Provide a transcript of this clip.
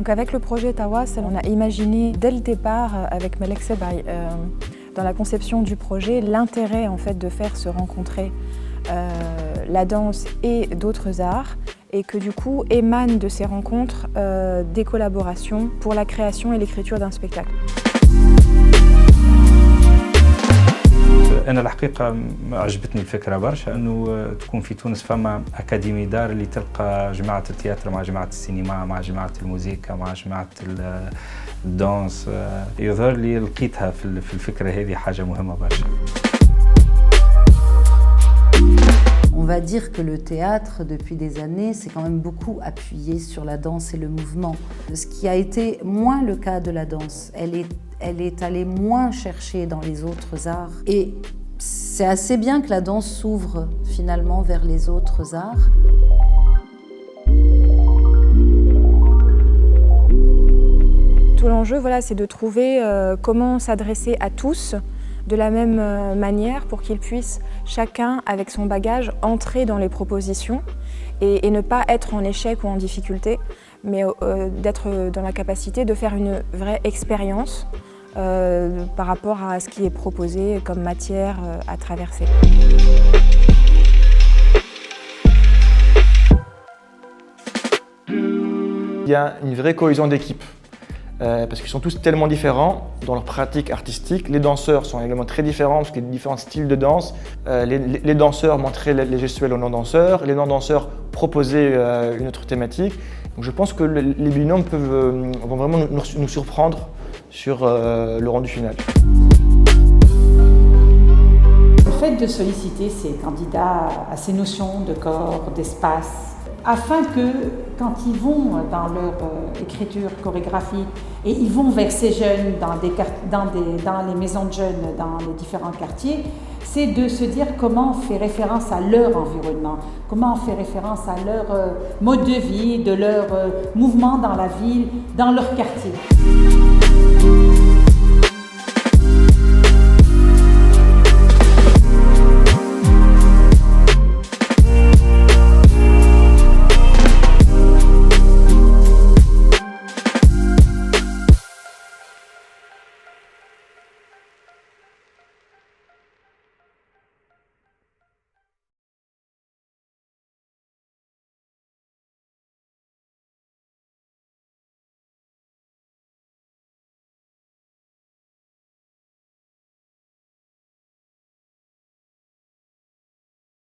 Donc avec le projet Tawas, on a imaginé dès le départ avec Melek Sebay, dans la conception du projet, l'intérêt en fait de faire se rencontrer la danse et d'autres arts, et que du coup émanent de ces rencontres des collaborations pour la création et l'écriture d'un spectacle. أنا الحقيقة عجبتني الفكرة برشا أنه تكون في تونس فما أكاديمي دار اللي تلقى جماعة التياتر مع جماعة السينما مع جماعة الموسيقى مع جماعة الدانس. يظهر لي لقيتها في الفكرة هذه حاجة مهمة برشا. On va dire que le théâtre, depuis des années, s'est quand même beaucoup appuyé sur la danse et le mouvement. Ce qui a été moins le cas de la danse. Elle est allée moins chercher dans les autres arts. Et c'est assez bien que la danse s'ouvre finalement vers les autres arts. Tout l'enjeu, voilà, c'est de trouver comment s'adresser à tous de la même manière pour qu'ils puissent, chacun avec son bagage, entrer dans les propositions et ne pas être en échec ou en difficulté, mais d'être dans la capacité de faire une vraie expérience par rapport à ce qui est proposé comme matière à traverser. Il y a une vraie cohésion d'équipe. Parce qu'ils sont tous tellement différents dans leur pratique artistique. Les danseurs sont également très différents parce qu'il y a différents styles de danse. Les danseurs montraient les gestuels aux non-danseurs, les non-danseurs proposaient une autre thématique. Donc je pense que les binômes vont vraiment nous surprendre sur le rendu final. Le fait de solliciter ces candidats à ces notions de corps, d'espace, afin que, quand ils vont dans leur écriture chorégraphique et ils vont vers ces jeunes dans les maisons de jeunes, dans les différents quartiers, c'est de se dire comment on fait référence à leur environnement, comment on fait référence à leur mode de vie, de leur mouvement dans la ville, dans leur quartier.